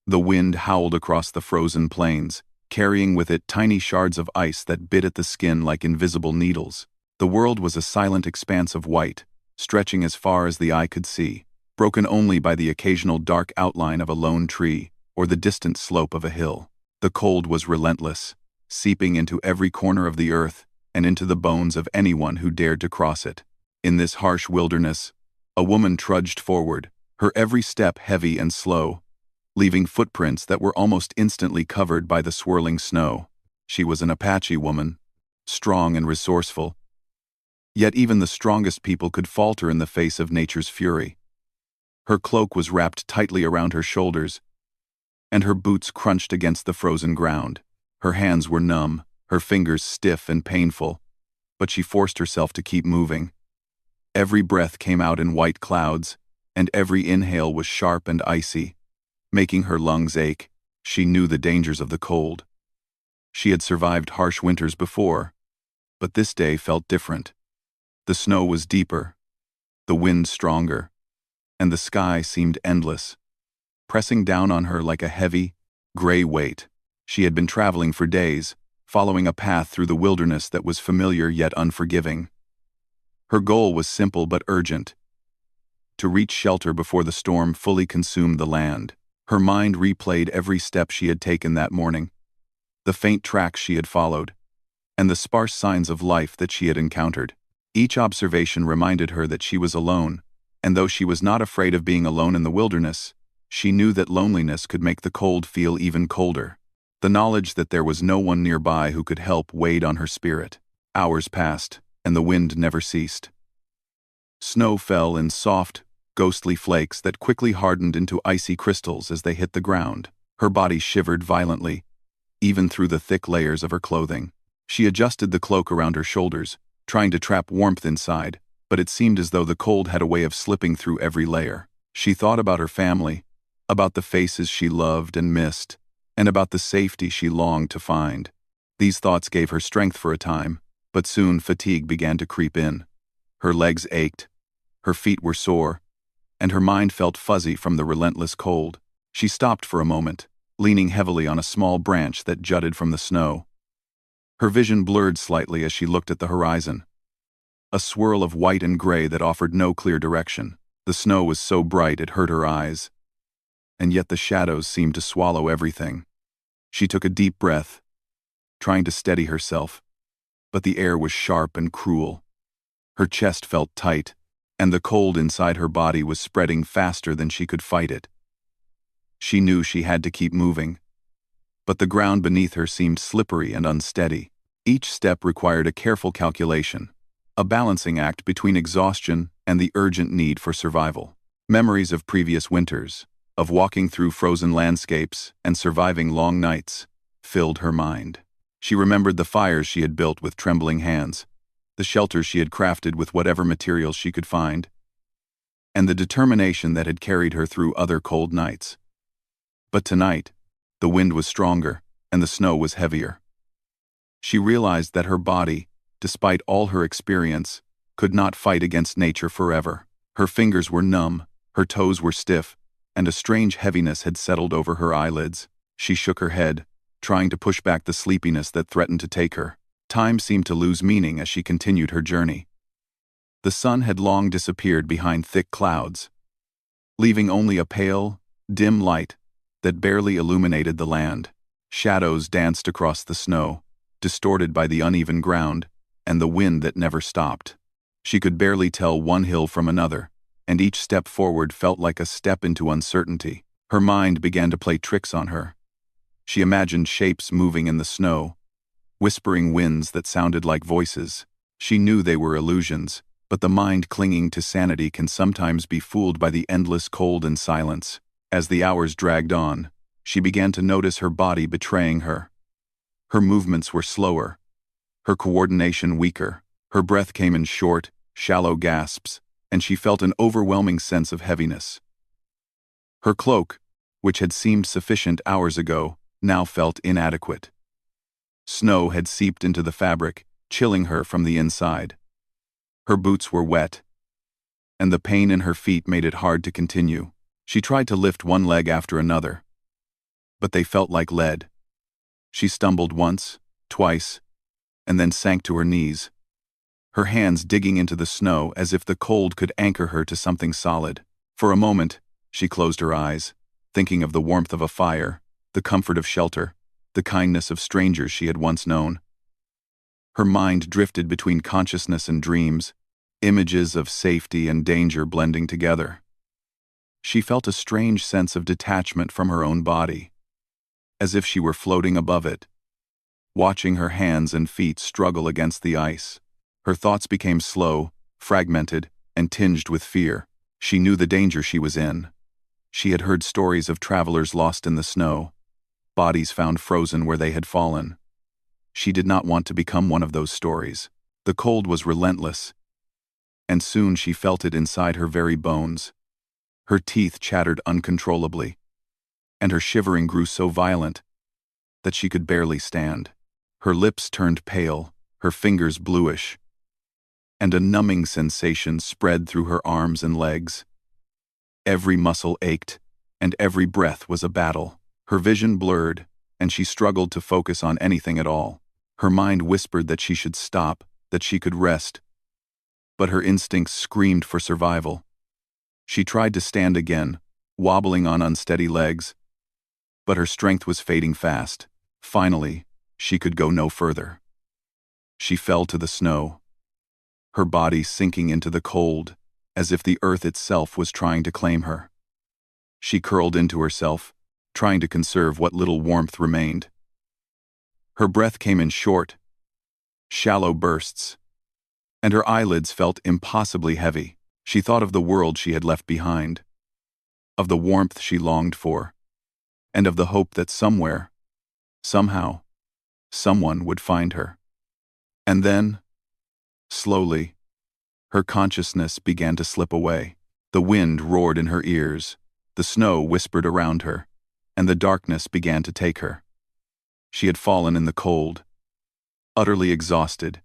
The wind howled across the frozen plains, carrying with it tiny shards of ice that bit at the skin like invisible needles. The world was a silent expanse of white, stretching as far as the eye could see, broken only by the occasional dark outline of a lone tree or the distant slope of a hill. The cold was relentless, seeping into every corner of the earth and into the bones of anyone who dared to cross it. In this harsh wilderness, a woman trudged forward, her every step heavy and slow, leaving footprints that were almost instantly covered by the swirling snow. She was an Apache woman, strong and resourceful. Yet even the strongest people could falter in the face of nature's fury. Her cloak was wrapped tightly around her shoulders, and her boots crunched against the frozen ground. Her hands were numb, her fingers stiff and painful, but she forced herself to keep moving. Every breath came out in white clouds, and every inhale was sharp and icy, making her lungs ache. She knew the dangers of the cold. She had survived harsh winters before, but this day felt different. The snow was deeper, the wind stronger, and the sky seemed endless, pressing down on her like a heavy, gray weight. She had been traveling for days, following a path through the wilderness that was familiar yet unforgiving. Her goal was simple but urgent: to reach shelter before the storm fully consumed the land. Her mind replayed every step she had taken that morning, the faint tracks she had followed, and the sparse signs of life that she had encountered. Each observation reminded her that she was alone, and though she was not afraid of being alone in the wilderness, she knew that loneliness could make the cold feel even colder. The knowledge that there was no one nearby who could help weighed on her spirit. Hours passed, and the wind never ceased. Snow fell in soft, ghostly flakes that quickly hardened into icy crystals as they hit the ground. Her body shivered violently, even through the thick layers of her clothing. She adjusted the cloak around her shoulders, trying to trap warmth inside, but it seemed as though the cold had a way of slipping through every layer. She thought about her family, about the faces she loved and missed, and about the safety she longed to find. These thoughts gave her strength for a time, but soon fatigue began to creep in. Her legs ached, her feet were sore, and her mind felt fuzzy from the relentless cold. She stopped for a moment, leaning heavily on a small branch that jutted from the snow. Her vision blurred slightly as she looked at the horizon, a swirl of white and gray that offered no clear direction. The snow was so bright it hurt her eyes, and yet the shadows seemed to swallow everything. She took a deep breath, trying to steady herself, but the air was sharp and cruel. Her chest felt tight, and the cold inside her body was spreading faster than she could fight it. She knew she had to keep moving, but the ground beneath her seemed slippery and unsteady. Each step required a careful calculation, a balancing act between exhaustion and the urgent need for survival. Memories of previous winters, of walking through frozen landscapes and surviving long nights, filled her mind. She remembered the fires she had built with trembling hands, the shelters she had crafted with whatever materials she could find, and the determination that had carried her through other cold nights. But tonight, the wind was stronger, and the snow was heavier. She realized that her body, despite all her experience, could not fight against nature forever. Her fingers were numb, her toes were stiff, and a strange heaviness had settled over her eyelids. She shook her head, trying to push back the sleepiness that threatened to take her. Time seemed to lose meaning as she continued her journey. The sun had long disappeared behind thick clouds, leaving only a pale, dim light that barely illuminated the land. Shadows danced across the snow, distorted by the uneven ground and the wind that never stopped. She could barely tell one hill from another, and each step forward felt like a step into uncertainty. Her mind began to play tricks on her. She imagined shapes moving in the snow, whispering winds that sounded like voices. She knew they were illusions, but the mind clinging to sanity can sometimes be fooled by the endless cold and silence. As the hours dragged on, she began to notice her body betraying her. Her movements were slower, her coordination weaker. Her breath came in short, shallow gasps, and she felt an overwhelming sense of heaviness. Her cloak, which had seemed sufficient hours ago, now felt inadequate. Snow had seeped into the fabric, chilling her from the inside. Her boots were wet, and the pain in her feet made it hard to continue. She tried to lift one leg after another, but they felt like lead. She stumbled once, twice, and then sank to her knees, her hands digging into the snow as if the cold could anchor her to something solid. For a moment, she closed her eyes, thinking of the warmth of a fire, the comfort of shelter, the kindness of strangers she had once known. Her mind drifted between consciousness and dreams, images of safety and danger blending together. She felt a strange sense of detachment from her own body, as if she were floating above it, watching her hands and feet struggle against the ice. Her thoughts became slow, fragmented, and tinged with fear. She knew the danger she was in. She had heard stories of travelers lost in the snow, bodies found frozen where they had fallen. She did not want to become one of those stories. The cold was relentless, and soon she felt it inside her very bones. Her teeth chattered uncontrollably, and her shivering grew so violent that she could barely stand. Her lips turned pale, her fingers bluish, and a numbing sensation spread through her arms and legs. Every muscle ached, and every breath was a battle. Her vision blurred, and she struggled to focus on anything at all. Her mind whispered that she should stop, that she could rest, but her instincts screamed for survival. She tried to stand again, wobbling on unsteady legs, but her strength was fading fast. Finally, she could go no further. She fell to the snow, her body sinking into the cold, as if the earth itself was trying to claim her. She curled into herself, trying to conserve what little warmth remained. Her breath came in short, shallow bursts, and her eyelids felt impossibly heavy. She thought of the world she had left behind, of the warmth she longed for, and of the hope that somewhere, somehow, someone would find her. And then, slowly, her consciousness began to slip away. The wind roared in her ears, the snow whispered around her, and the darkness began to take her. She had fallen in the cold, utterly exhausted,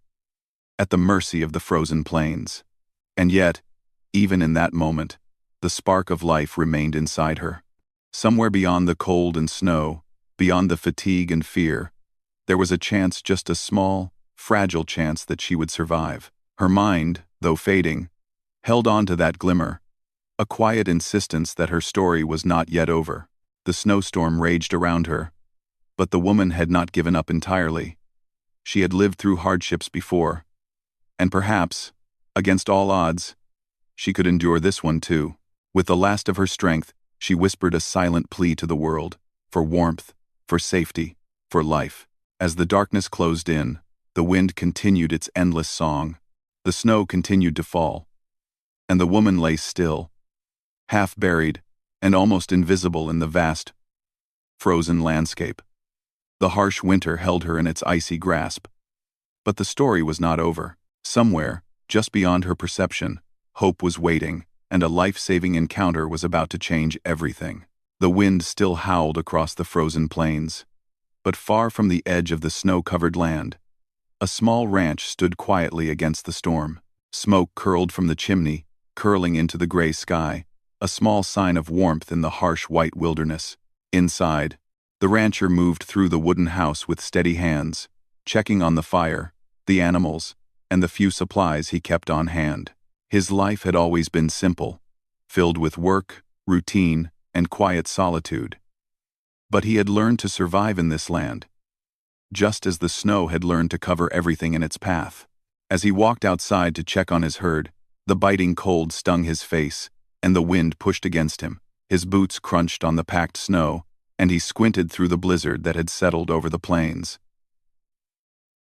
at the mercy of the frozen plains. And yet, even in that moment, the spark of life remained inside her. Somewhere beyond the cold and snow, beyond the fatigue and fear, there was a chance, just a small, fragile chance that she would survive. Her mind, though fading, held on to that glimmer, a quiet insistence that her story was not yet over. The snowstorm raged around her, but the woman had not given up entirely. She had lived through hardships before, and perhaps, against all odds, she could endure this one too. With the last of her strength, she whispered a silent plea to the world, for warmth, for safety, for life. As the darkness closed in, the wind continued its endless song. The snow continued to fall, and the woman lay still, half buried and almost invisible in the vast, frozen landscape. The harsh winter held her in its icy grasp. But the story was not over. Somewhere, just beyond her perception, hope was waiting, and a life-saving encounter was about to change everything. The wind still howled across the frozen plains, but far from the edge of the snow-covered land, a small ranch stood quietly against the storm. Smoke curled from the chimney, curling into the gray sky, a small sign of warmth in the harsh white wilderness. Inside, the rancher moved through the wooden house with steady hands, checking on the fire, the animals, and the few supplies he kept on hand. His life had always been simple, filled with work, routine, and quiet solitude. But he had learned to survive in this land, just as the snow had learned to cover everything in its path. As he walked outside to check on his herd, the biting cold stung his face, and the wind pushed against him. His boots crunched on the packed snow, and he squinted through the blizzard that had settled over the plains.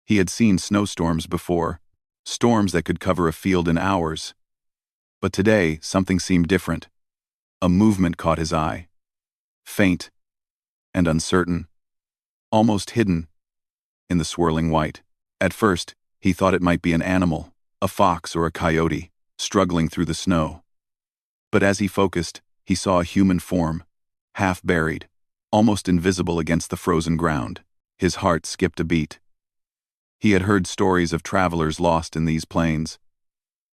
He had seen snowstorms before, storms that could cover a field in hours. But today, something seemed different. A movement caught his eye. Faint and uncertain, almost hidden in the swirling white. At first, he thought it might be an animal, a fox or a coyote, struggling through the snow. But as he focused, he saw a human form, half buried, almost invisible against the frozen ground. His heart skipped a beat. He had heard stories of travelers lost in these plains,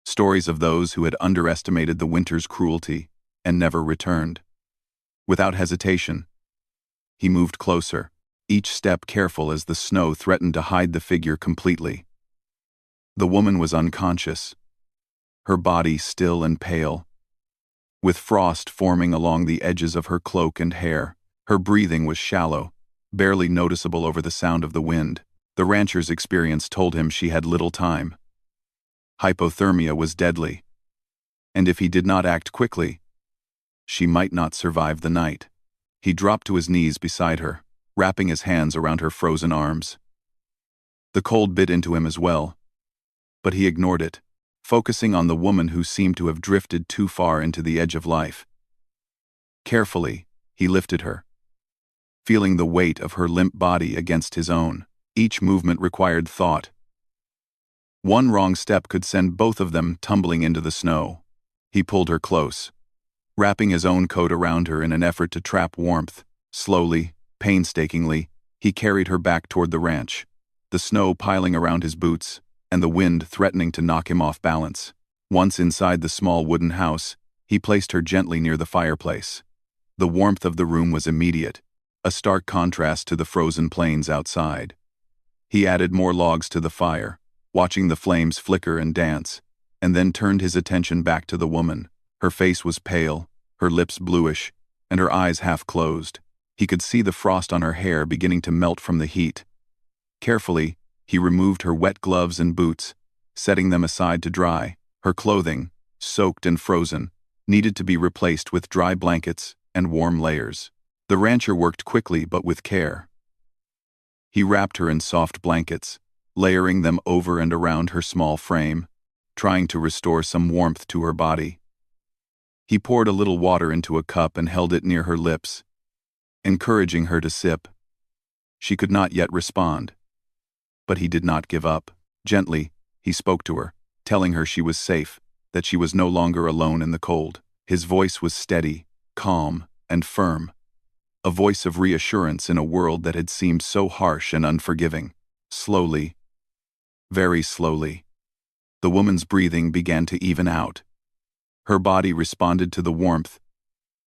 stories of those who had underestimated the winter's cruelty and never returned. Without hesitation, He moved closer, each step careful as the snow threatened to hide the figure completely. The woman was unconscious, her body still and pale, with frost forming along the edges of her cloak and hair. Her breathing was shallow, barely noticeable over the sound of the wind. The rancher's experience told him she had little time. Hypothermia was deadly, and if he did not act quickly, she might not survive the night. He dropped to his knees beside her, wrapping his hands around her frozen arms. The cold bit into him as well, but he ignored it, focusing on the woman who seemed to have drifted too far into the edge of life. Carefully, he lifted her, feeling the weight of her limp body against his own. Each movement required thought. One wrong step could send both of them tumbling into the snow. He pulled her close, wrapping his own coat around her in an effort to trap warmth. Slowly, painstakingly, he carried her back toward the ranch, the snow piling around his boots and the wind threatening to knock him off balance. Once inside the small wooden house, he placed her gently near the fireplace. The warmth of the room was immediate, a stark contrast to the frozen plains outside. He added more logs to the fire, watching the flames flicker and dance, and then turned his attention back to the woman. Her face was pale, her lips bluish, and her eyes half closed. He could see the frost on her hair beginning to melt from the heat. Carefully, he removed her wet gloves and boots, setting them aside to dry. Her clothing, soaked and frozen, needed to be replaced with dry blankets and warm layers. The rancher worked quickly but with care. He wrapped her in soft blankets, layering them over and around her small frame, trying to restore some warmth to her body. He poured a little water into a cup and held it near her lips, encouraging her to sip. She could not yet respond, but he did not give up. Gently, he spoke to her, telling her she was safe, that she was no longer alone in the cold. His voice was steady, calm, and firm, a voice of reassurance in a world that had seemed so harsh and unforgiving. Slowly, very slowly, the woman's breathing began to even out. Her body responded to the warmth,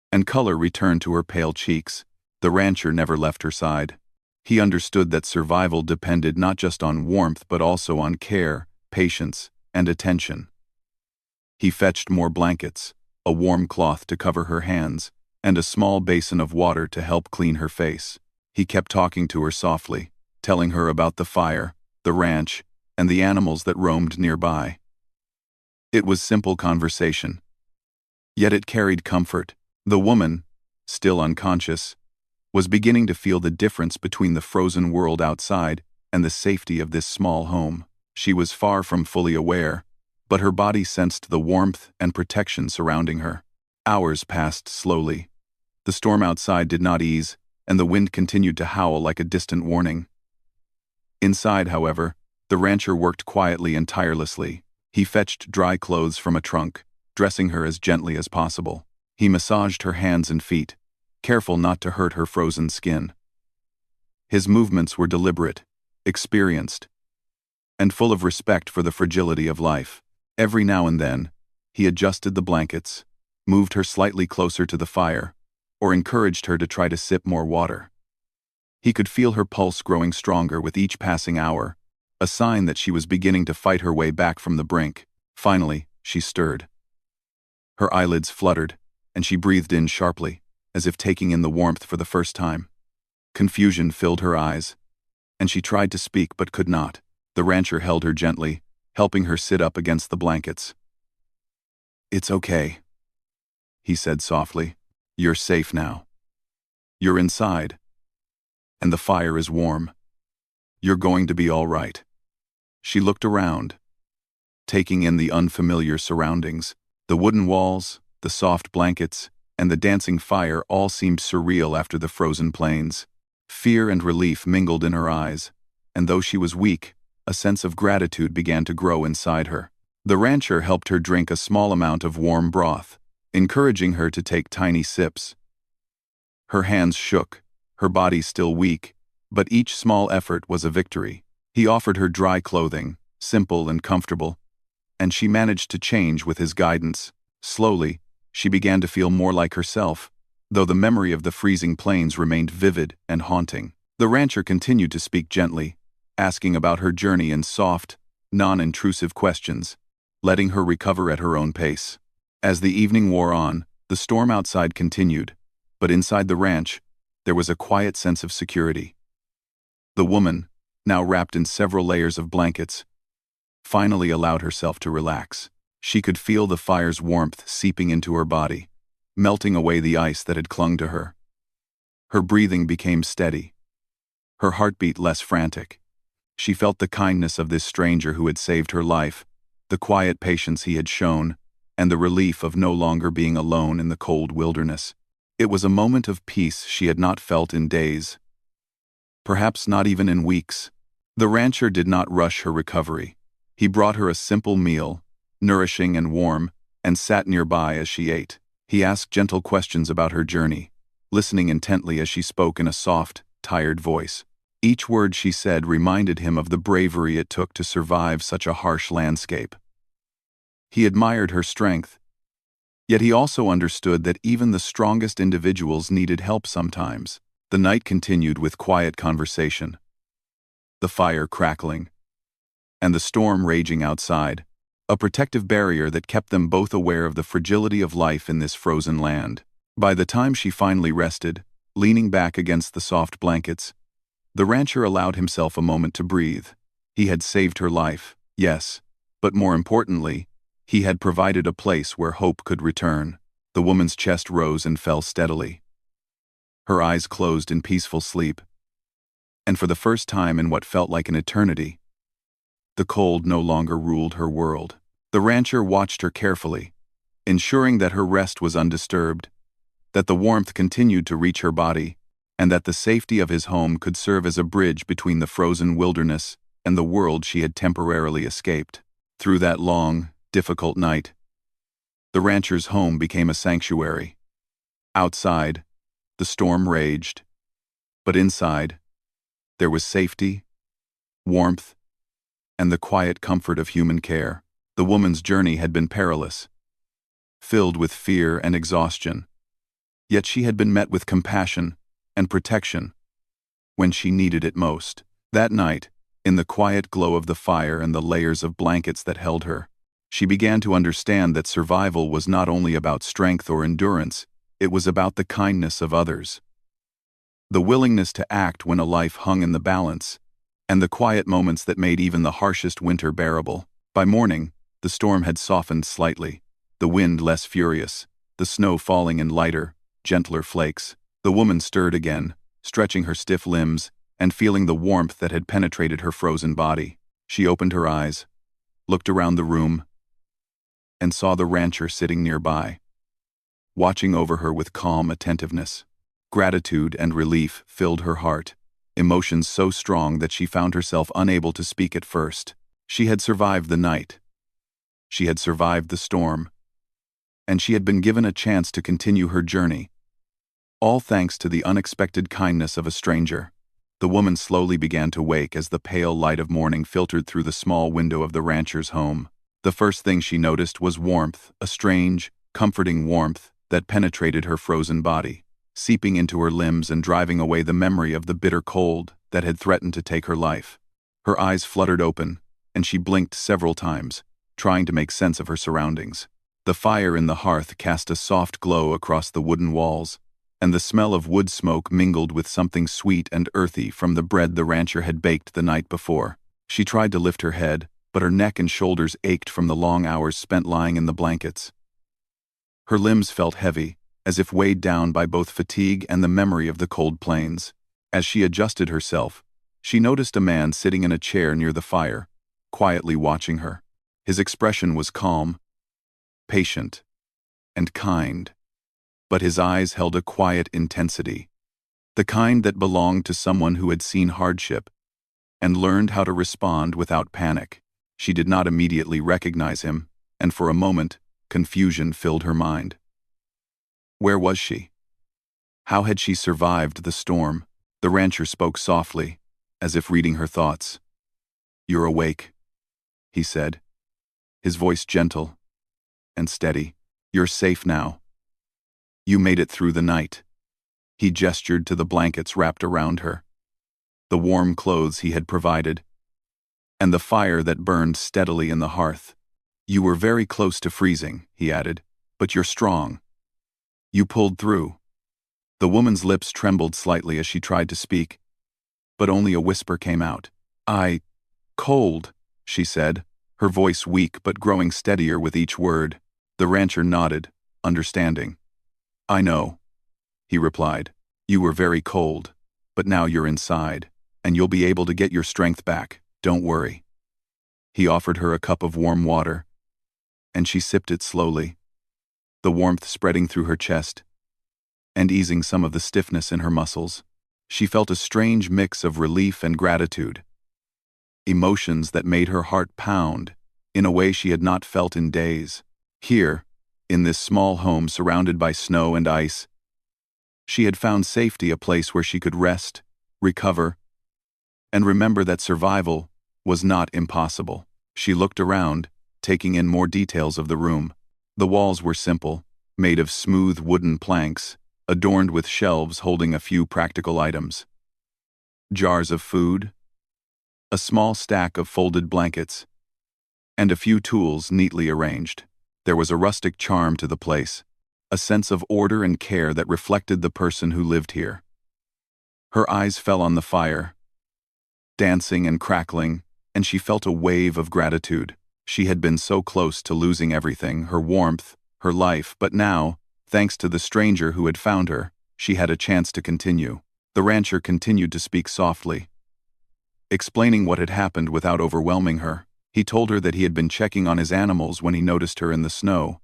and color returned to her pale cheeks. The rancher never left her side. He understood that survival depended not just on warmth but also on care, patience, and attention. He fetched more blankets, a warm cloth to cover her hands, and a small basin of water to help clean her face. He kept talking to her softly, telling her about the fire, the ranch, and the animals that roamed nearby. It was simple conversation, yet it carried comfort. The woman, still unconscious, was beginning to feel the difference between the frozen world outside and the safety of this small home. She was far from fully aware, but her body sensed the warmth and protection surrounding her. Hours passed slowly. The storm outside did not ease, and the wind continued to howl like a distant warning. Inside, however, the rancher worked quietly and tirelessly. He fetched dry clothes from a trunk, dressing her as gently as possible. He massaged her hands and feet, careful not to hurt her frozen skin. His movements were deliberate, experienced, and full of respect for the fragility of life. Every now and then, he adjusted the blankets, moved her slightly closer to the fire, or encouraged her to try to sip more water. He could feel her pulse growing stronger with each passing hour, a sign that she was beginning to fight her way back from the brink. Finally, she stirred. Her eyelids fluttered, and she breathed in sharply, as if taking in the warmth for the first time. Confusion filled her eyes, and she tried to speak but could not. The rancher held her gently, helping her sit up against the blankets. "It's okay," he said softly. "You're safe now. You're inside, and the fire is warm. You're going to be all right." She looked around, taking in the unfamiliar surroundings. The wooden walls, the soft blankets, and the dancing fire all seemed surreal after the frozen plains. Fear and relief mingled in her eyes, and though she was weak, a sense of gratitude began to grow inside her. The rancher helped her drink a small amount of warm broth, encouraging her to take tiny sips. Her hands shook, her body still weak, but each small effort was a victory. He offered her dry clothing, simple and comfortable, and she managed to change with his guidance. Slowly, she began to feel more like herself, though the memory of the freezing plains remained vivid and haunting. The rancher continued to speak gently, asking about her journey in soft, non-intrusive questions, letting her recover at her own pace. As the evening wore on, the storm outside continued, but inside the ranch, there was a quiet sense of security. The woman, now wrapped in several layers of blankets, finally allowed herself to relax. She could feel the fire's warmth seeping into her body, melting away the ice that had clung to her. Her breathing became steady, her heartbeat less frantic. She felt the kindness of this stranger who had saved her life, the quiet patience he had shown, and the relief of no longer being alone in the cold wilderness. It was a moment of peace she had not felt in days, perhaps not even in weeks. The rancher did not rush her recovery. He brought her a simple meal, nourishing and warm, and sat nearby as she ate. He asked gentle questions about her journey, listening intently as she spoke in a soft, tired voice. Each word she said reminded him of the bravery it took to survive such a harsh landscape. He admired her strength, yet he also understood that even the strongest individuals needed help sometimes. The night continued with quiet conversation, the fire crackling, and the storm raging outside, a protective barrier that kept them both aware of the fragility of life in this frozen land. By the time she finally rested, leaning back against the soft blankets, the rancher allowed himself a moment to breathe. He had saved her life, yes, but more importantly, he had provided a place where hope could return. The woman's chest rose and fell steadily. Her eyes closed in peaceful sleep, and for the first time in what felt like an eternity, the cold no longer ruled her world. The rancher watched her carefully, ensuring that her rest was undisturbed, that the warmth continued to reach her body, and that the safety of his home could serve as a bridge between the frozen wilderness and the world she had temporarily escaped. Through that long, difficult night, the rancher's home became a sanctuary. Outside, the storm raged, but inside, there was safety, warmth, and the quiet comfort of human care. The woman's journey had been perilous, filled with fear and exhaustion, yet she had been met with compassion and protection when she needed it most. That night, in the quiet glow of the fire and the layers of blankets that held her, she began to understand that survival was not only about strength or endurance, it was about the kindness of others, the willingness to act when a life hung in the balance, and the quiet moments that made even the harshest winter bearable. By morning, the storm had softened slightly, the wind less furious, the snow falling in lighter, gentler flakes. The woman stirred again, stretching her stiff limbs and feeling the warmth that had penetrated her frozen body. She opened her eyes, looked around the room, and saw the rancher sitting nearby, watching over her with calm attentiveness. Gratitude and relief filled her heart, emotions so strong that she found herself unable to speak at first. She had survived the night. She had survived the storm, and she had been given a chance to continue her journey, all thanks to the unexpected kindness of a stranger. The woman slowly began to wake as the pale light of morning filtered through the small window of the rancher's home. The first thing she noticed was warmth, a strange, comforting warmth that penetrated her frozen body, seeping into her limbs and driving away the memory of the bitter cold that had threatened to take her life. Her eyes fluttered open, and she blinked several times, trying to make sense of her surroundings. The fire in the hearth cast a soft glow across the wooden walls, and the smell of wood smoke mingled with something sweet and earthy from the bread the rancher had baked the night before. She tried to lift her head, but her neck and shoulders ached from the long hours spent lying in the blankets. Her limbs felt heavy, as if weighed down by both fatigue and the memory of the cold plains. As she adjusted herself, she noticed a man sitting in a chair near the fire, quietly watching her. His expression was calm, patient, and kind, but his eyes held a quiet intensity, the kind that belonged to someone who had seen hardship and learned how to respond without panic. She did not immediately recognize him, and for a moment, confusion filled her mind. Where was she? How had she survived the storm? The rancher spoke softly, as if reading her thoughts. "You're awake," he said, his voice gentle and steady. "You're safe now. You made it through the night." He gestured to the blankets wrapped around her, the warm clothes he had provided, and the fire that burned steadily in the hearth. "You were very close to freezing," he added, "but you're strong. You pulled through." The woman's lips trembled slightly as she tried to speak, but only a whisper came out. Cold," she said, her voice weak but growing steadier with each word. The rancher nodded, understanding. "I know," he replied. "You were very cold, but now you're inside, and you'll be able to get your strength back. Don't worry." He offered her a cup of warm water, and she sipped it slowly, the warmth spreading through her chest and easing some of the stiffness in her muscles. She felt a strange mix of relief and gratitude, emotions that made her heart pound in a way she had not felt in days. Here, in this small home surrounded by snow and ice, she had found safety, a place where she could rest, recover, and remember that survival was not impossible. She looked around, taking in more details of the room. The walls were simple, made of smooth wooden planks, adorned with shelves holding a few practical items. Jars of food, a small stack of folded blankets, and a few tools neatly arranged. There was a rustic charm to the place, a sense of order and care that reflected the person who lived here. Her eyes fell on the fire, dancing and crackling, and she felt a wave of gratitude. She had been so close to losing everything, her warmth, her life, but now, thanks to the stranger who had found her, she had a chance to continue. The rancher continued to speak softly, explaining what had happened without overwhelming her. He told her that he had been checking on his animals when he noticed her in the snow,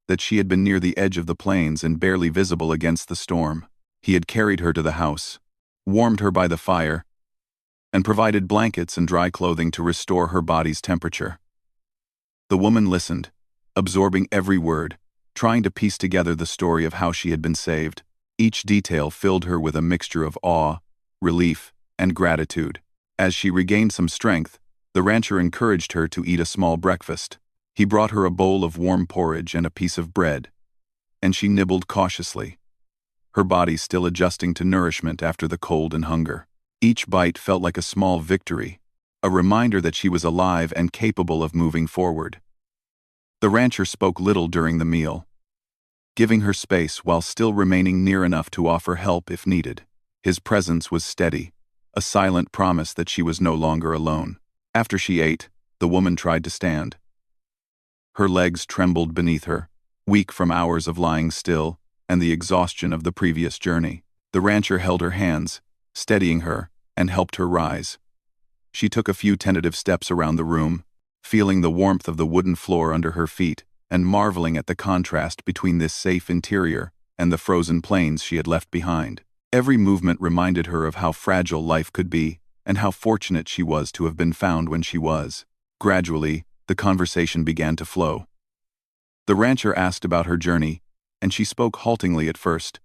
that she had been near the edge of the plains and barely visible against the storm. He had carried her to the house, warmed her by the fire, and provided blankets and dry clothing to restore her body's temperature. The woman listened, absorbing every word, trying to piece together the story of how she had been saved. Each detail filled her with a mixture of awe, relief, and gratitude. As she regained some strength, the rancher encouraged her to eat a small breakfast. He brought her a bowl of warm porridge and a piece of bread, and she nibbled cautiously, her body still adjusting to nourishment after the cold and hunger. Each bite felt like a small victory, a reminder that she was alive and capable of moving forward. The rancher spoke little during the meal, giving her space while still remaining near enough to offer help if needed. His presence was steady, a silent promise that she was no longer alone. After she ate, the woman tried to stand. Her legs trembled beneath her, weak from hours of lying still and the exhaustion of the previous journey. The rancher held her hands, steadying her, and helped her rise. She took a few tentative steps around the room, feeling the warmth of the wooden floor under her feet and marveling at the contrast between this safe interior and the frozen plains she had left behind. Every movement reminded her of how fragile life could be and how fortunate she was to have been found when she was. Gradually, the conversation began to flow. The rancher asked about her journey, and she spoke haltingly at first,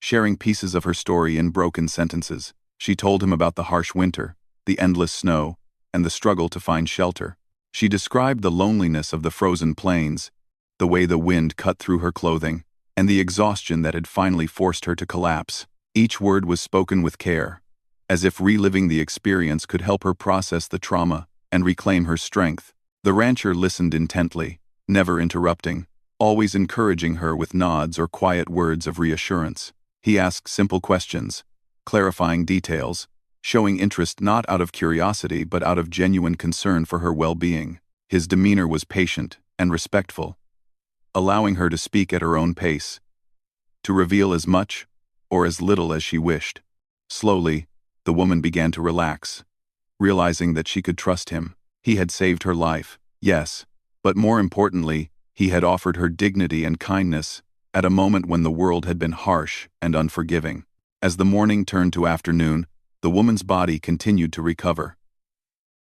sharing pieces of her story in broken sentences. She told him about the harsh winter, the endless snow, and the struggle to find shelter. She described the loneliness of the frozen plains, the way the wind cut through her clothing, and the exhaustion that had finally forced her to collapse. Each word was spoken with care, as if reliving the experience could help her process the trauma and reclaim her strength. The rancher listened intently, never interrupting, always encouraging her with nods or quiet words of reassurance. He asked simple questions, clarifying details, showing interest not out of curiosity but out of genuine concern for her well-being. His demeanor was patient and respectful, allowing her to speak at her own pace, to reveal as much or as little as she wished. Slowly, the woman began to relax, realizing that she could trust him. He had saved her life, yes, but more importantly, he had offered her dignity and kindness at a moment when the world had been harsh and unforgiving. As the morning turned to afternoon, the woman's body continued to recover.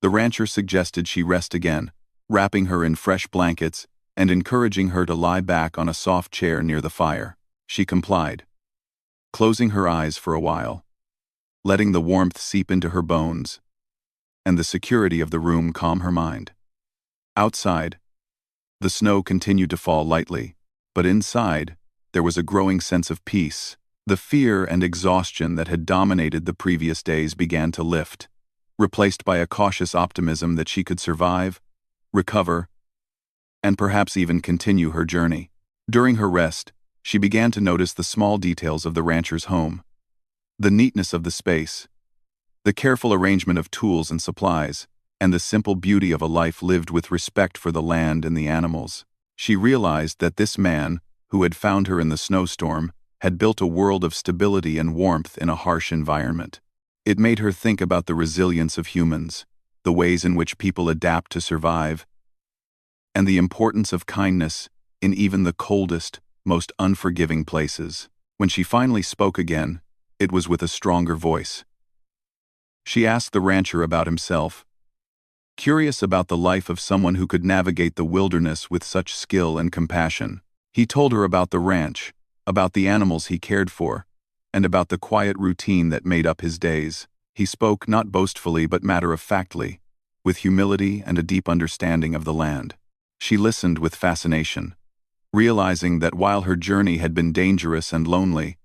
The rancher suggested she rest again, wrapping her in fresh blankets and encouraging her to lie back on a soft chair near the fire. She complied, closing her eyes for a while, letting the warmth seep into her bones and the security of the room calm her mind. Outside, the snow continued to fall lightly, but inside, there was a growing sense of peace, The fear and exhaustion that had dominated the previous days began to lift, replaced by a cautious optimism that she could survive, recover, and perhaps even continue her journey. During her rest, she began to notice the small details of the rancher's home. The neatness of the space, the careful arrangement of tools and supplies, and the simple beauty of a life lived with respect for the land and the animals. She realized that this man, who had found her in the snowstorm, had built a world of stability and warmth in a harsh environment. It made her think about the resilience of humans, the ways in which people adapt to survive, and the importance of kindness in even the coldest, most unforgiving places. When she finally spoke again, it was with a stronger voice. She asked the rancher about himself, curious about the life of someone who could navigate the wilderness with such skill and compassion. He told her about the ranch, about the animals he cared for, and about the quiet routine that made up his days. He spoke not boastfully but matter-of-factly, with humility and a deep understanding of the land. She listened with fascination, realizing that while her journey had been dangerous and lonely,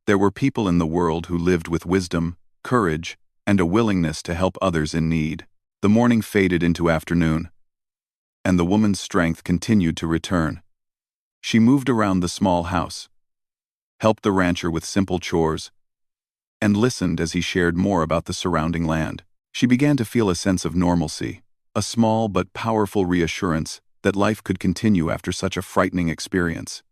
there were people in the world who lived with wisdom, courage, and a willingness to help others in need. The morning faded into afternoon, and the woman's strength continued to return. She moved around the small house, helped the rancher with simple chores, and listened as he shared more about the surrounding land. She began to feel a sense of normalcy, a small but powerful reassurance that life could continue after such a frightening experience.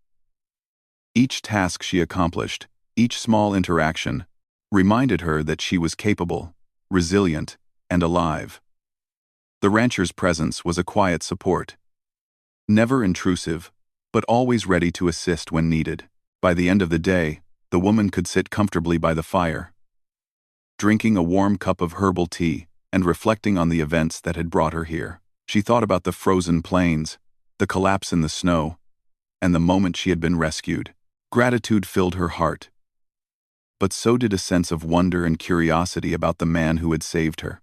Each task she accomplished, each small interaction, reminded her that she was capable, resilient, and alive. The rancher's presence was a quiet support, never intrusive, but always ready to assist when needed. By the end of the day, the woman could sit comfortably by the fire, drinking a warm cup of herbal tea and reflecting on the events that had brought her here. She thought about the frozen plains, the collapse in the snow, and the moment she had been rescued. Gratitude filled her heart, but so did a sense of wonder and curiosity about the man who had saved her.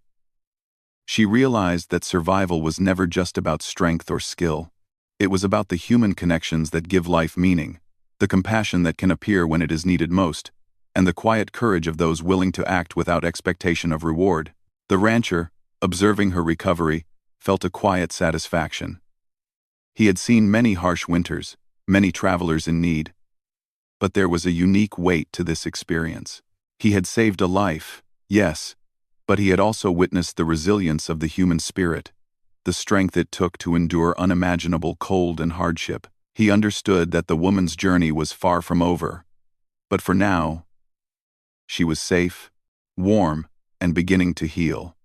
She realized that survival was never just about strength or skill. It was about the human connections that give life meaning, the compassion that can appear when it is needed most, and the quiet courage of those willing to act without expectation of reward. The rancher, observing her recovery, felt a quiet satisfaction. He had seen many harsh winters, many travelers in need, but there was a unique weight to this experience. He had saved a life, yes, but he had also witnessed the resilience of the human spirit, the strength it took to endure unimaginable cold and hardship. He understood that the woman's journey was far from over, but for now, she was safe, warm, and beginning to heal.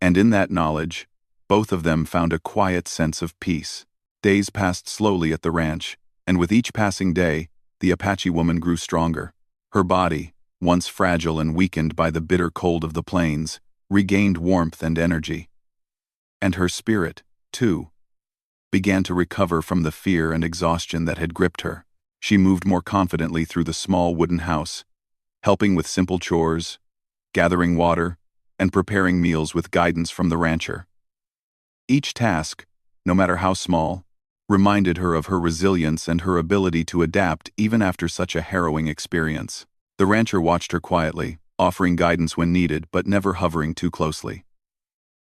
And in that knowledge, both of them found a quiet sense of peace. Days passed slowly at the ranch, and with each passing day, the Apache woman grew stronger. Her body, once fragile and weakened by the bitter cold of the plains, regained warmth and energy. And her spirit, too, began to recover from the fear and exhaustion that had gripped her. She moved more confidently through the small wooden house, helping with simple chores, gathering water, and preparing meals with guidance from the rancher. Each task, no matter how small, reminded her of her resilience and her ability to adapt even after such a harrowing experience. The rancher watched her quietly, offering guidance when needed but never hovering too closely.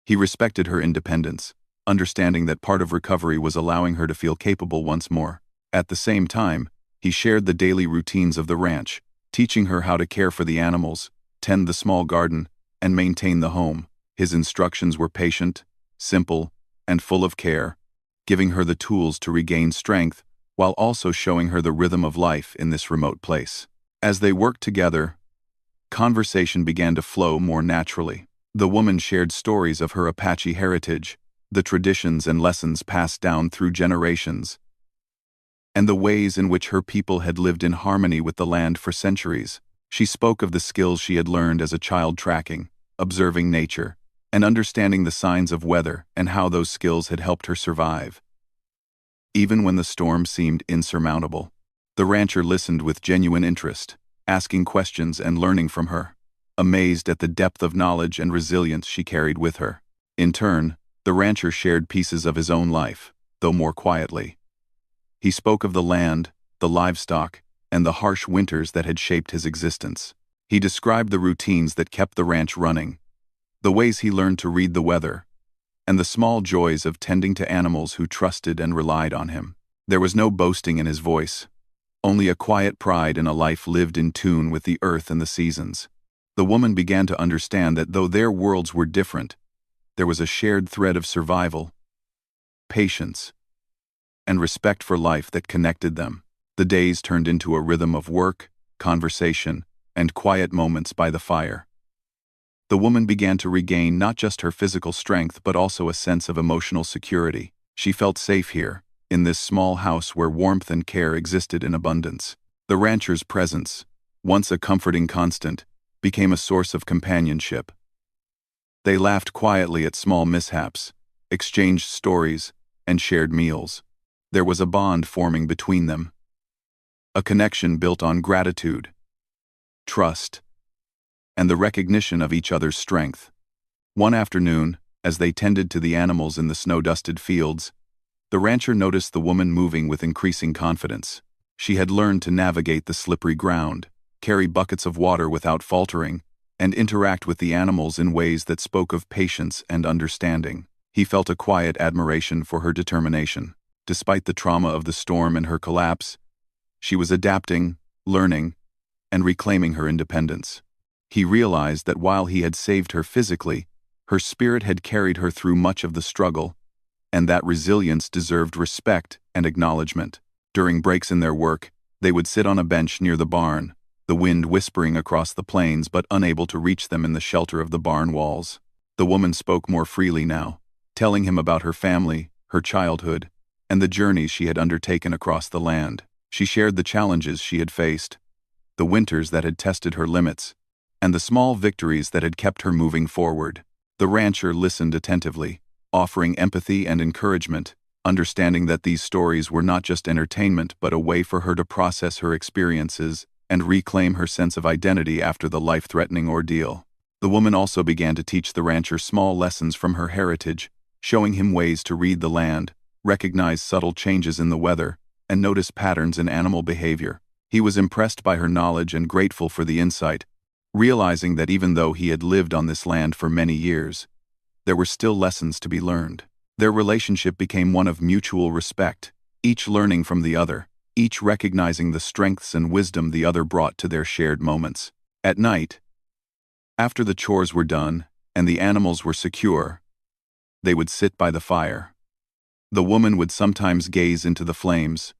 He respected her independence, understanding that part of recovery was allowing her to feel capable once more. At the same time, he shared the daily routines of the ranch, teaching her how to care for the animals, tend the small garden, and maintain the home. His instructions were patient, simple, and full of care, giving her the tools to regain strength while also showing her the rhythm of life in this remote place. As they worked together, conversation began to flow more naturally. The woman shared stories of her Apache heritage, the traditions and lessons passed down through generations, and the ways in which her people had lived in harmony with the land for centuries. She spoke of the skills she had learned as a child, tracking, observing nature, and understanding the signs of weather and how those skills had helped her survive. Even when the storm seemed insurmountable, the rancher listened with genuine interest, asking questions and learning from her, amazed at the depth of knowledge and resilience she carried with her. In turn, the rancher shared pieces of his own life, though more quietly. He spoke of the land, the livestock, and the harsh winters that had shaped his existence. He described the routines that kept the ranch running, the ways he learned to read the weather, and the small joys of tending to animals who trusted and relied on him. There was no boasting in his voice, only a quiet pride in a life lived in tune with the earth and the seasons. The woman began to understand that though their worlds were different, there was a shared thread of survival, patience, and respect for life that connected them. The days turned into a rhythm of work, conversation, and quiet moments by the fire. The woman began to regain not just her physical strength but also a sense of emotional security. She felt safe here, in this small house where warmth and care existed in abundance. The rancher's presence, once a comforting constant, became a source of companionship. They laughed quietly at small mishaps, exchanged stories, and shared meals. There was a bond forming between them, a connection built on gratitude, trust, and the recognition of each other's strength. One afternoon, as they tended to the animals in the snow-dusted fields, the rancher noticed the woman moving with increasing confidence. She had learned to navigate the slippery ground, carry buckets of water without faltering, and interact with the animals in ways that spoke of patience and understanding. He felt a quiet admiration for her determination. Despite the trauma of the storm and her collapse, she was adapting, learning, and reclaiming her independence. He realized that while he had saved her physically, her spirit had carried her through much of the struggle, and that resilience deserved respect and acknowledgement. During breaks in their work, they would sit on a bench near the barn, the wind whispering across the plains but unable to reach them in the shelter of the barn walls. The woman spoke more freely now, telling him about her family, her childhood, and the journeys she had undertaken across the land. She shared the challenges she had faced, the winters that had tested her limits, and the small victories that had kept her moving forward. The rancher listened attentively, offering empathy and encouragement, understanding that these stories were not just entertainment but a way for her to process her experiences and reclaim her sense of identity after the life-threatening ordeal. The woman also began to teach the rancher small lessons from her heritage, showing him ways to read the land, recognize subtle changes in the weather, and notice patterns in animal behavior. He was impressed by her knowledge and grateful for the insight, realizing that even though he had lived on this land for many years, there were still lessons to be learned. Their relationship became one of mutual respect, each learning from the other, each recognizing the strengths and wisdom the other brought to their shared moments. At night, after the chores were done and the animals were secure, they would sit by the fire. The woman would sometimes gaze into the flames,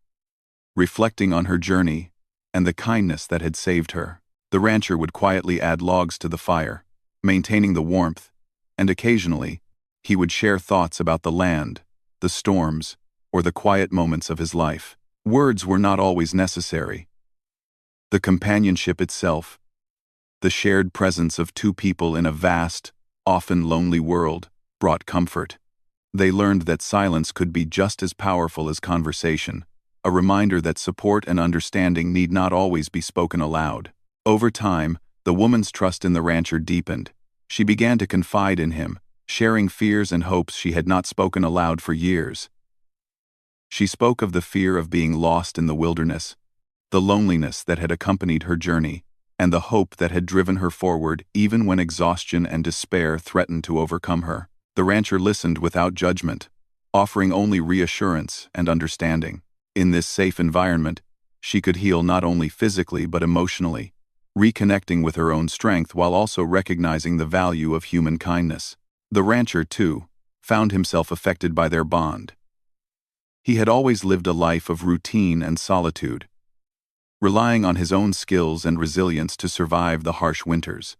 reflecting on her journey and the kindness that had saved her. The rancher would quietly add logs to the fire, maintaining the warmth, and occasionally, he would share thoughts about the land, the storms, or the quiet moments of his life. Words were not always necessary. The companionship itself, the shared presence of two people in a vast, often lonely world, brought comfort. They learned that silence could be just as powerful as conversation, a reminder that support and understanding need not always be spoken aloud. Over time, the woman's trust in the rancher deepened. She began to confide in him, sharing fears and hopes she had not spoken aloud for years. She spoke of the fear of being lost in the wilderness, the loneliness that had accompanied her journey, and the hope that had driven her forward even when exhaustion and despair threatened to overcome her. The rancher listened without judgment, offering only reassurance and understanding. In this safe environment, she could heal not only physically but emotionally, reconnecting with her own strength while also recognizing the value of human kindness. The rancher, too, found himself affected by their bond. He had always lived a life of routine and solitude, relying on his own skills and resilience to survive the harsh winters.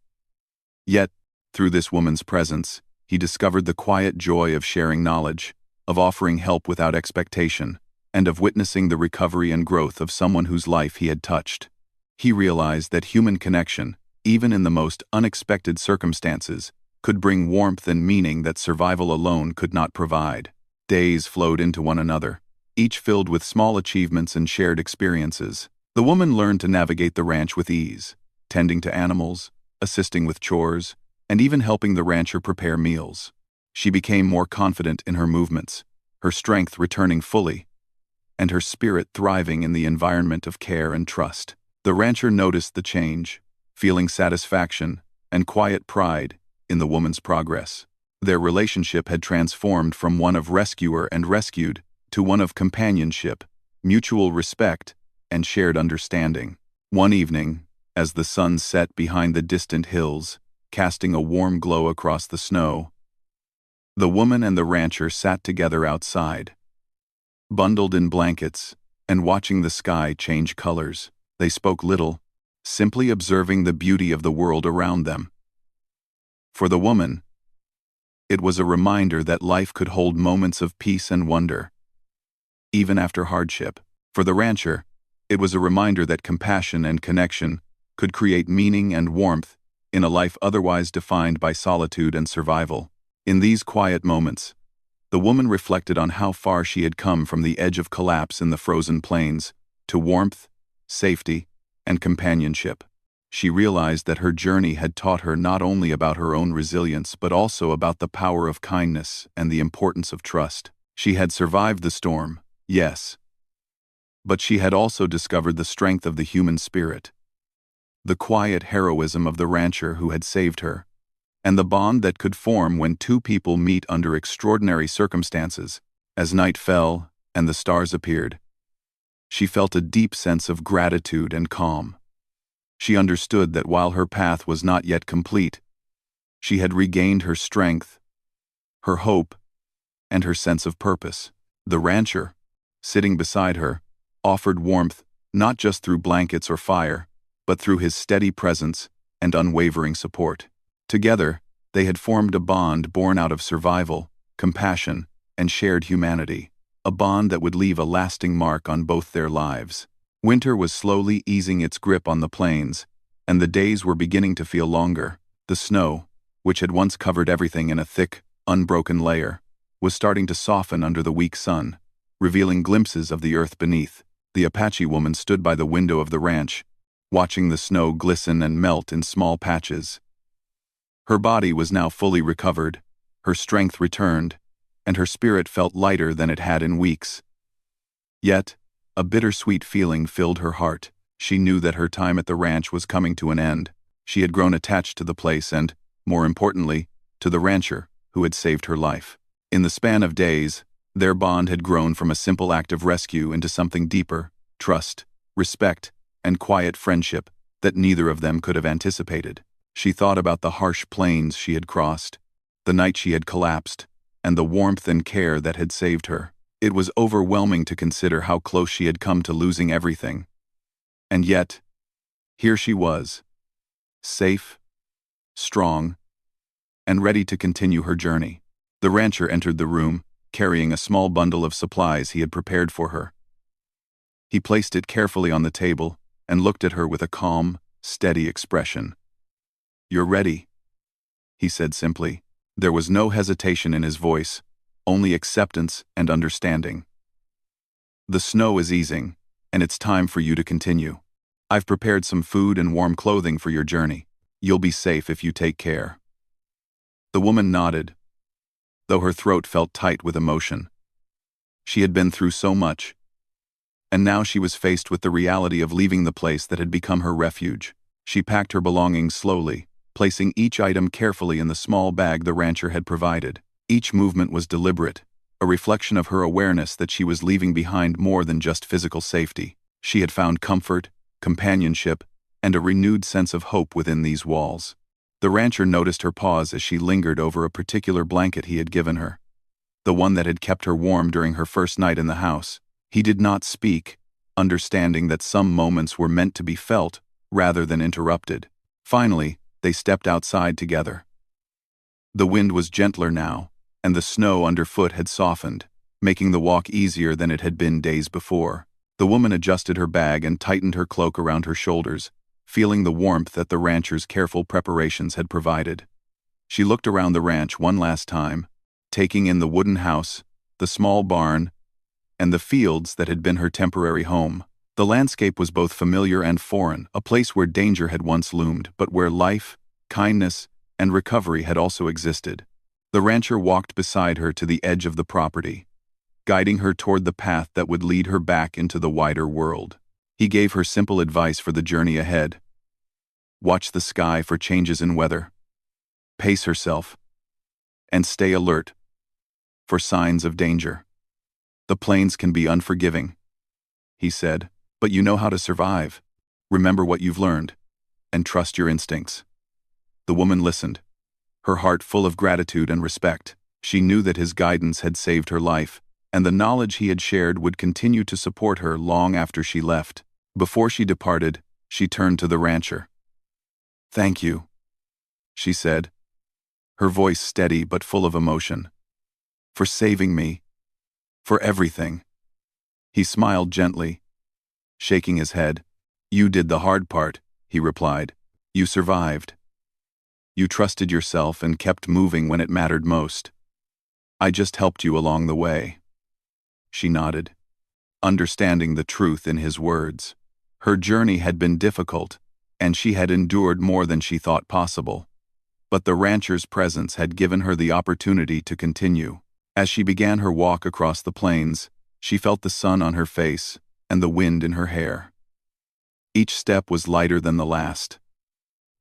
Yet, through this woman's presence, he discovered the quiet joy of sharing knowledge, of offering help without expectation, and of witnessing the recovery and growth of someone whose life he had touched. He realized that human connection, even in the most unexpected circumstances, could bring warmth and meaning that survival alone could not provide. Days flowed into one another, each filled with small achievements and shared experiences. The woman learned to navigate the ranch with ease, tending to animals, assisting with chores, and even helping the rancher prepare meals. She became more confident in her movements, her strength returning fully, and her spirit thriving in the environment of care and trust. The rancher noticed the change, feeling satisfaction and quiet pride in the woman's progress. Their relationship had transformed from one of rescuer and rescued to one of companionship, mutual respect, and shared understanding. One evening, as the sun set behind the distant hills, casting a warm glow across the snow, the woman and the rancher sat together outside, bundled in blankets, and watching the sky change colors. They spoke little, simply observing the beauty of the world around them. For the woman, it was a reminder that life could hold moments of peace and wonder, even after hardship. For the rancher, it was a reminder that compassion and connection could create meaning and warmth in a life otherwise defined by solitude and survival. In these quiet moments, the woman reflected on how far she had come from the edge of collapse in the frozen plains to warmth, safety, and companionship. She realized that her journey had taught her not only about her own resilience but also about the power of kindness and the importance of trust. She had survived the storm, yes, but she had also discovered the strength of the human spirit, the quiet heroism of the rancher who had saved her, and the bond that could form when two people meet under extraordinary circumstances. As night fell and the stars appeared, she felt a deep sense of gratitude and calm. She understood that while her path was not yet complete, she had regained her strength, her hope, and her sense of purpose. The rancher, sitting beside her, offered warmth not just through blankets or fire, but through his steady presence and unwavering support. Together, they had formed a bond born out of survival, compassion, and shared humanity, a bond that would leave a lasting mark on both their lives. Winter was slowly easing its grip on the plains, and the days were beginning to feel longer. The snow, which had once covered everything in a thick, unbroken layer, was starting to soften under the weak sun, revealing glimpses of the earth beneath. The Apache woman stood by the window of the ranch, watching the snow glisten and melt in small patches. Her body was now fully recovered, her strength returned, and her spirit felt lighter than it had in weeks. Yet, a bittersweet feeling filled her heart. She knew that her time at the ranch was coming to an end. She had grown attached to the place and, more importantly, to the rancher who had saved her life. In the span of days, their bond had grown from a simple act of rescue into something deeper: trust, respect, and quiet friendship that neither of them could have anticipated. She thought about the harsh plains she had crossed, the night she had collapsed, and the warmth and care that had saved her. It was overwhelming to consider how close she had come to losing everything. And yet, here she was, safe, strong, and ready to continue her journey. The rancher entered the room, carrying a small bundle of supplies he had prepared for her. He placed it carefully on the table and looked at her with a calm, steady expression. "You're ready," he said simply. There was no hesitation in his voice, only acceptance and understanding. "The snow is easing, and it's time for you to continue. I've prepared some food and warm clothing for your journey. You'll be safe if you take care." The woman nodded, though her throat felt tight with emotion. She had been through so much, and now she was faced with the reality of leaving the place that had become her refuge. She packed her belongings slowly, placing each item carefully in the small bag the rancher had provided. Each movement was deliberate, a reflection of her awareness that she was leaving behind more than just physical safety. She had found comfort, companionship, and a renewed sense of hope within these walls. The rancher noticed her pause as she lingered over a particular blanket he had given her, the one that had kept her warm during her first night in the house. He did not speak, understanding that some moments were meant to be felt rather than interrupted. Finally, they stepped outside together. The wind was gentler now, and the snow underfoot had softened, making the walk easier than it had been days before. The woman adjusted her bag and tightened her cloak around her shoulders, feeling the warmth that the rancher's careful preparations had provided. She looked around the ranch one last time, taking in the wooden house, the small barn, and the fields that had been her temporary home. The landscape was both familiar and foreign, a place where danger had once loomed, but where life, kindness, and recovery had also existed. The rancher walked beside her to the edge of the property, guiding her toward the path that would lead her back into the wider world. He gave her simple advice for the journey ahead. Watch the sky for changes in weather. Pace herself. And stay alert for signs of danger. The plains can be unforgiving, he said, but you know how to survive. Remember what you've learned, and trust your instincts. The woman listened, her heart full of gratitude and respect. She knew that his guidance had saved her life, and the knowledge he had shared would continue to support her long after she left. Before she departed, she turned to the rancher. "Thank you," she said, her voice steady but full of emotion. "For saving me. For everything." He smiled gently, shaking his head. "You did the hard part," he replied. "You survived. You trusted yourself and kept moving when it mattered most. I just helped you along the way." She nodded, understanding the truth in his words. Her journey had been difficult, and she had endured more than she thought possible. But the rancher's presence had given her the opportunity to continue. As she began her walk across the plains, she felt the sun on her face and the wind in her hair. Each step was lighter than the last,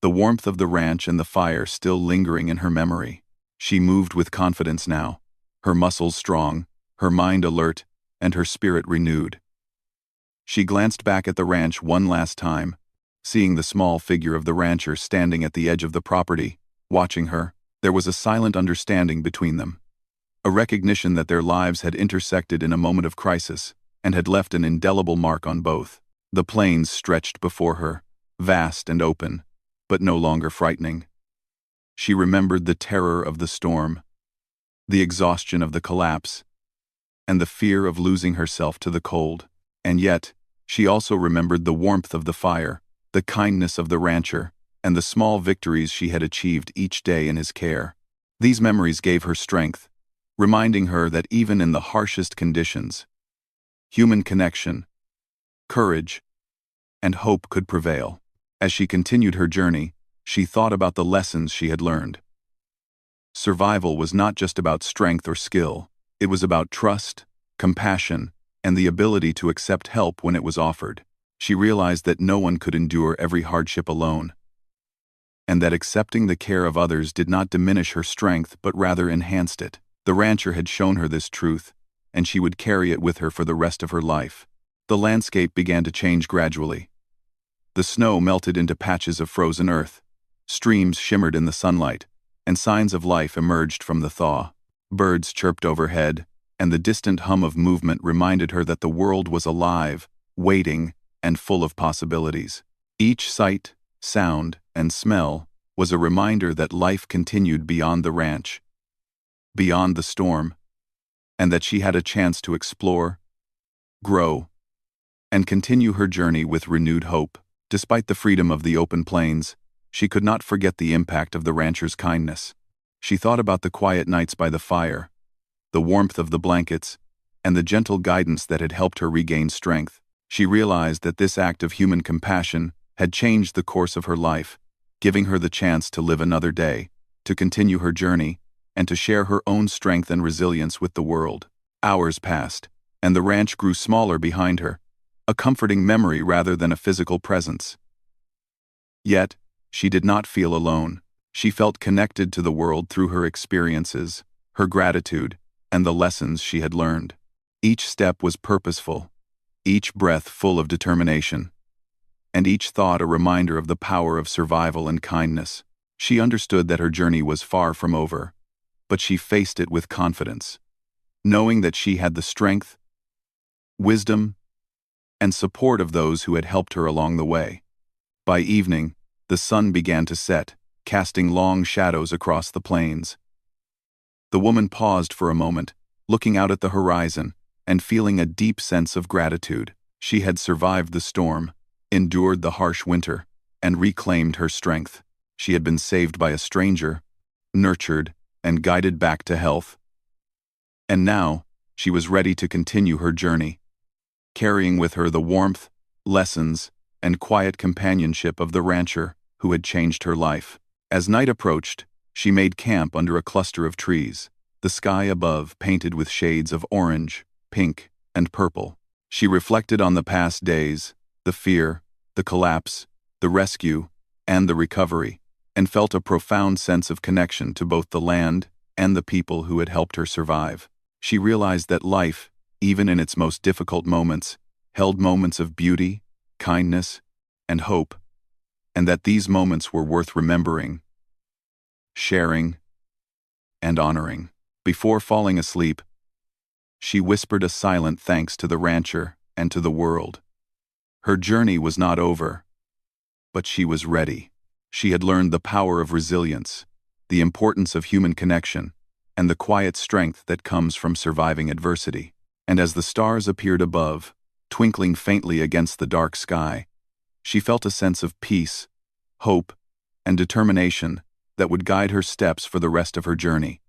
the warmth of the ranch and the fire still lingering in her memory. She moved with confidence now, her muscles strong, her mind alert, and her spirit renewed. She glanced back at the ranch one last time, seeing the small figure of the rancher standing at the edge of the property, watching her. There was a silent understanding between them, a recognition that their lives had intersected in a moment of crisis and had left an indelible mark on both. The plains stretched before her, vast and open, but no longer frightening. She remembered the terror of the storm, the exhaustion of the collapse, and the fear of losing herself to the cold. And yet, she also remembered the warmth of the fire, the kindness of the rancher, and the small victories she had achieved each day in his care. These memories gave her strength, reminding her that even in the harshest conditions, human connection, courage, and hope could prevail. As she continued her journey, she thought about the lessons she had learned. Survival was not just about strength or skill, it was about trust, compassion, and the ability to accept help when it was offered. She realized that no one could endure every hardship alone, and that accepting the care of others did not diminish her strength but rather enhanced it. The rancher had shown her this truth, and she would carry it with her for the rest of her life. The landscape began to change gradually. The snow melted into patches of frozen earth, streams shimmered in the sunlight, and signs of life emerged from the thaw. Birds chirped overhead, and the distant hum of movement reminded her that the world was alive, waiting, and full of possibilities. Each sight, sound, and smell was a reminder that life continued beyond the ranch, beyond the storm, and that she had a chance to explore, grow, and continue her journey with renewed hope. Despite the freedom of the open plains, she could not forget the impact of the rancher's kindness. She thought about the quiet nights by the fire, the warmth of the blankets, and the gentle guidance that had helped her regain strength. She realized that this act of human compassion had changed the course of her life, giving her the chance to live another day, to continue her journey, and to share her own strength and resilience with the world. Hours passed, and the ranch grew smaller behind her, a comforting memory rather than a physical presence. Yet, she did not feel alone. She felt connected to the world through her experiences, her gratitude, and the lessons she had learned. Each step was purposeful, each breath full of determination, and each thought a reminder of the power of survival and kindness. She understood that her journey was far from over, but she faced it with confidence, knowing that she had the strength, wisdom, and support of those who had helped her along the way. By evening, the sun began to set, casting long shadows across the plains. The woman paused for a moment, looking out at the horizon, and feeling a deep sense of gratitude. She had survived the storm, endured the harsh winter, and reclaimed her strength. She had been saved by a stranger, nurtured, and guided back to health. And now, she was ready to continue her journey, carrying with her the warmth, lessons, and quiet companionship of the rancher who had changed her life. As night approached, she made camp under a cluster of trees, the sky above painted with shades of orange, pink, and purple. She reflected on the past days, the fear, the collapse, the rescue, and the recovery, and felt a profound sense of connection to both the land and the people who had helped her survive. She realized that life, even in its most difficult moments, held moments of beauty, kindness, and hope, and that these moments were worth remembering, sharing, and honoring. Before falling asleep, she whispered a silent thanks to the rancher and to the world. Her journey was not over, but she was ready. She had learned the power of resilience, the importance of human connection, and the quiet strength that comes from surviving adversity. And as the stars appeared above, twinkling faintly against the dark sky, she felt a sense of peace, hope, and determination that would guide her steps for the rest of her journey.